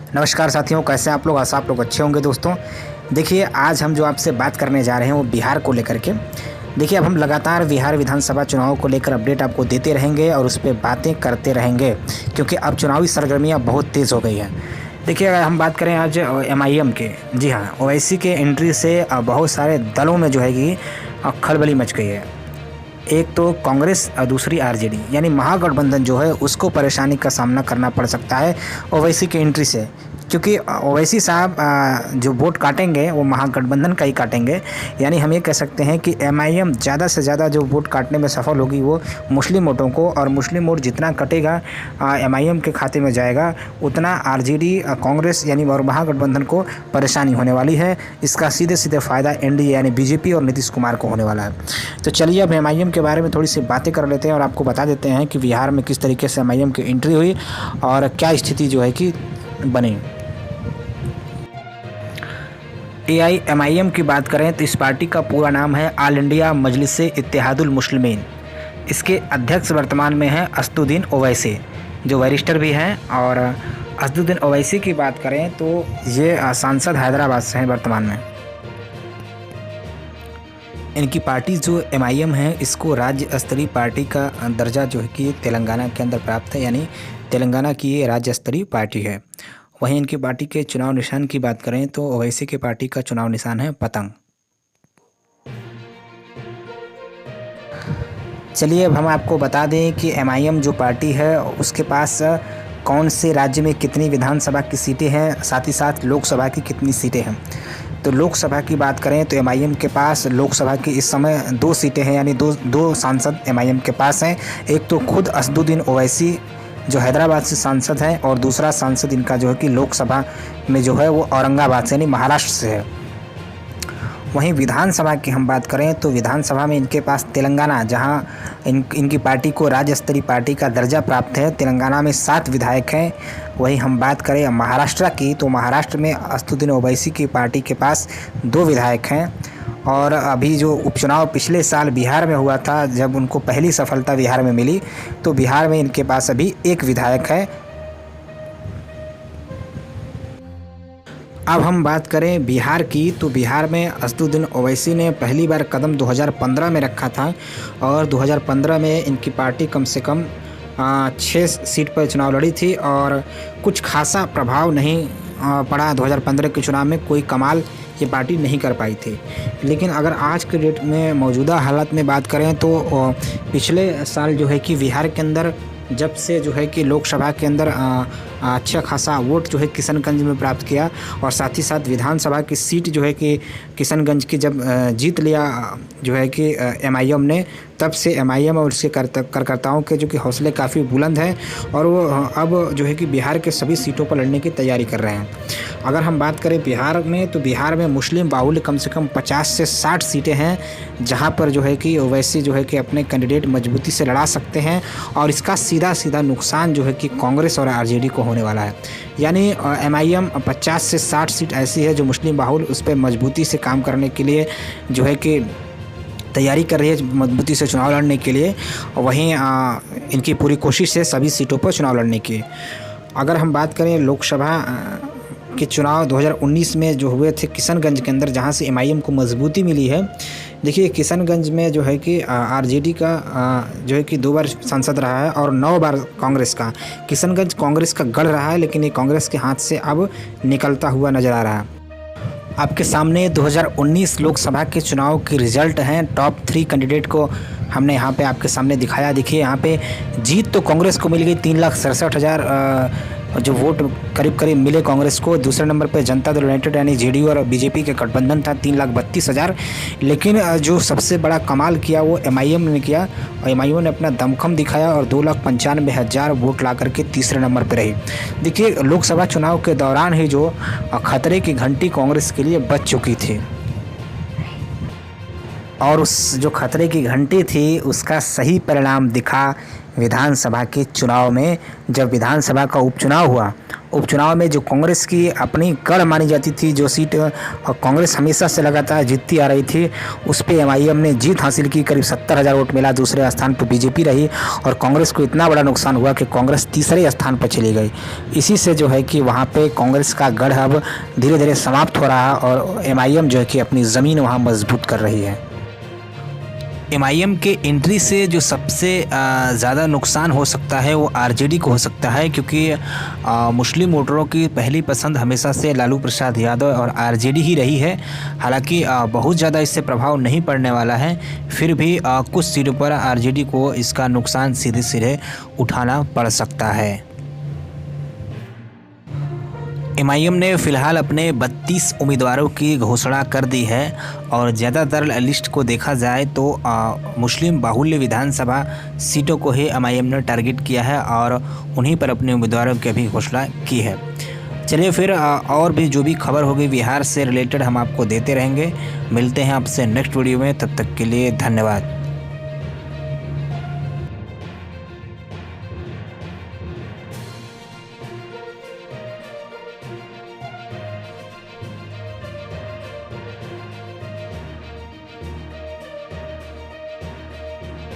नमस्कार साथियों, कैसे हैं आप लोग? आशा आप लोग अच्छे होंगे दोस्तों। देखिए, आज हम जो आपसे बात करने जा रहे हैं वो बिहार को लेकर के। देखिए, अब हम लगातार बिहार विधानसभा चुनाव को लेकर अपडेट आपको देते रहेंगे और उस पे बातें करते रहेंगे, क्योंकि अब चुनावी सरगर्मियाँ बहुत तेज़ हो गई हैं। देखिए, अगर हम बात करें आज एमआईएम के, जी हाँ, ओवैसी के एंट्री से बहुत सारे दलों में जो है कि खलबली मच गई है। एक तो कांग्रेस और दूसरी आरजेडी, यानी महागठबंधन जो है उसको परेशानी का सामना करना पड़ सकता है ओवैसी की एंट्री से, क्योंकि ओवैसी साहब जो वोट काटेंगे वो महागठबंधन का ही काटेंगे। यानी हम ये कह सकते हैं कि एमआईएम ज़्यादा से ज़्यादा जो वोट काटने में सफल होगी वो मुस्लिम वोटों को, और मुस्लिम वोट जितना कटेगा एमआईएम के खाते में जाएगा उतना आरजेडी, कांग्रेस यानी और महागठबंधन को परेशानी होने वाली है। इसका सीधे सीधे फ़ायदा एनडीए यानी बीजेपी और नीतीश कुमार को होने वाला है। तो चलिए अब एमआईएम के बारे में थोड़ी सी बातें कर लेते हैं और आपको बता देते हैं कि बिहार में किस तरीके से एमआईएम की एंट्री हुई और क्या स्थिति जो है कि बनी। एआईएमआईएम की बात करें तो इस पार्टी का पूरा नाम है ऑल इंडिया मजलिस इत्तेहादुल मुस्लिमीन। इसके अध्यक्ष वर्तमान में हैं असदुद्दीन ओवैसी, जो वरिष्ठर भी हैं। और असदुद्दीन ओवैसी की बात करें तो ये सांसद हैदराबाद से हैं वर्तमान में। इनकी पार्टी जो एमआईएम है इसको राज्य स्तरीय पार्टी का दर्जा जो है कि तेलंगाना के अंदर प्राप्त है, यानी तेलंगाना की ये राज्य स्तरीय पार्टी है। वहीं इनकी पार्टी के चुनाव निशान की बात करें तो ओवैसी की पार्टी का चुनाव निशान है पतंग। चलिए अब हम आपको बता दें कि एमआईएम जो पार्टी है उसके पास कौन से राज्य में कितनी विधानसभा की सीटें हैं, साथ ही साथ लोकसभा की कितनी सीटें हैं। तो लोकसभा की बात करें तो एमआईएम के पास लोकसभा की इस समय 2 सीटें हैं, यानी दो सांसद एमआईएम के पास हैं। एक तो खुद असदुद्दीन ओवैसी जो हैदराबाद से सांसद हैं, और दूसरा सांसद इनका जो है कि लोकसभा में जो है वो औरंगाबाद से यानी महाराष्ट्र से है। वहीं विधानसभा की हम बात करें तो विधानसभा में इनके पास तेलंगाना, जहां इनकी पार्टी को राज्य स्तरीय पार्टी का दर्जा प्राप्त है, तेलंगाना में 7 विधायक हैं। वहीं हम बात करें महाराष्ट्र की तो महाराष्ट्र में असदुद्दीन ओवैसी की पार्टी के पास 2 विधायक हैं। और अभी जो उपचुनाव पिछले साल बिहार में हुआ था, जब उनको पहली सफलता बिहार में मिली, तो बिहार में इनके पास अभी 1 विधायक है। अब हम बात करें बिहार की तो बिहार में असदुद्दीन ओवैसी ने पहली बार कदम 2015 में रखा था, और 2015 में इनकी पार्टी कम से कम 6 सीट पर चुनाव लड़ी थी, और कुछ खासा प्रभाव नहीं पड़ा। 2015 के चुनाव में कोई कमाल ये पार्टी नहीं कर पाई थी। लेकिन अगर आज के डेट में मौजूदा हालत में बात करें तो पिछले साल जो है कि बिहार के अंदर जब से जो है कि लोकसभा के अंदर अच्छा खासा वोट जो है किशनगंज में प्राप्त किया, और साथ ही साथ विधानसभा की सीट जो है कि किशनगंज की जब जीत लिया जो है कि एमआईएम ने, तब से एमआईएम और उसके कार्यकर्ताओं के जो कि हौसले काफ़ी बुलंद हैं, और वो अब जो है कि बिहार के सभी सीटों पर लड़ने की तैयारी कर रहे हैं। अगर हम बात करें बिहार में तो बिहार में मुस्लिम बाहुल्य कम से कम 50 से 60 सीटें हैं, जहां पर जो है कि ओवैसी जो है कि अपने कैंडिडेट मजबूती से लड़ा सकते हैं, और इसका सीधा नुकसान जो है कि कांग्रेस और आरजेडी को होने वाला है। यानी एमआईएम 50 से 60 सीट ऐसी है जो मुस्लिम बाहुल्य, उस पर मजबूती से काम करने के लिए जो है कि तैयारी कर रही है, मजबूती से चुनाव लड़ने के लिए। वहीं इनकी पूरी कोशिश है सभी सीटों पर चुनाव लड़ने की। अगर हम बात करें लोकसभा के चुनाव 2019 में जो हुए थे किशनगंज के अंदर, जहां से एमआईएम को मजबूती मिली है। देखिए, किशनगंज में जो है कि आरजेडी का जो है कि 2 बार सांसद रहा है, और 9 बार कांग्रेस का। किशनगंज कांग्रेस का गढ़ रहा है, लेकिन ये कांग्रेस के हाथ से अब निकलता हुआ नजर आ रहा है। आपके सामने 2019 लोकसभा के चुनाव के रिजल्ट हैं। टॉप 3 कैंडिडेट को हमने यहाँ पे आपके सामने दिखाया। देखिए, यहाँ पे जीत तो कांग्रेस को मिल गई, 3,67,000 जो वोट करीब मिले कांग्रेस को। दूसरे नंबर पे जनता दल यूनाइटेड यानी जेडीयू और बीजेपी के गठबंधन था, 3,32,000। लेकिन जो सबसे बड़ा कमाल किया वो एमआईएम ने किया, और एमआईएम ने अपना दमखम दिखाया और 2,95,000 वोट ला करके तीसरे नंबर पर रही। देखिए, लोकसभा चुनाव के दौरान ही जो खतरे की घंटी कांग्रेस के लिए बज चुकी थी, और उस जो खतरे की घंटी थी उसका सही परिणाम दिखा विधानसभा के चुनाव में। जब विधानसभा का उपचुनाव हुआ उपचुनाव में जो कांग्रेस की अपनी गढ़ मानी जाती थी, जो सीट कांग्रेस हमेशा से लगातार जीतती आ रही थी, उस पे एमआईएम ने जीत हासिल की। करीब 70,000 वोट मिला। दूसरे स्थान पर बीजेपी रही और कांग्रेस को इतना बड़ा नुकसान हुआ कि कांग्रेस तीसरे स्थान पर चली गई। इसी से जो है कि वहाँ पे कांग्रेस का गढ़ अब धीरे धीरे समाप्त हो रहा है और एमआईएम जो है कि अपनी ज़मीन वहाँ मजबूत कर रही है। एमआईएम के एंट्री से जो सबसे ज़्यादा नुकसान हो सकता है वो आरजेडी को हो सकता है, क्योंकि मुस्लिम वोटरों की पहली पसंद हमेशा से लालू प्रसाद यादव और आरजेडी ही रही है। हालांकि बहुत ज़्यादा इससे प्रभाव नहीं पड़ने वाला है, फिर भी कुछ सीटों पर आरजेडी को इसका नुकसान सीधे सीधे उठाना पड़ सकता है। एमआईएम ने फ़िलहाल अपने 32 उम्मीदवारों की घोषणा कर दी है और ज़्यादातर लिस्ट को देखा जाए तो मुस्लिम बाहुल्य विधानसभा सीटों को ही एमआईएम ने टारगेट किया है और उन्हीं पर अपने उम्मीदवारों की भी घोषणा की है। चलिए फिर और भी जो भी खबर होगी बिहार से रिलेटेड हम आपको देते रहेंगे। मिलते हैं आपसे नेक्स्ट वीडियो में, तब तक के लिए धन्यवाद।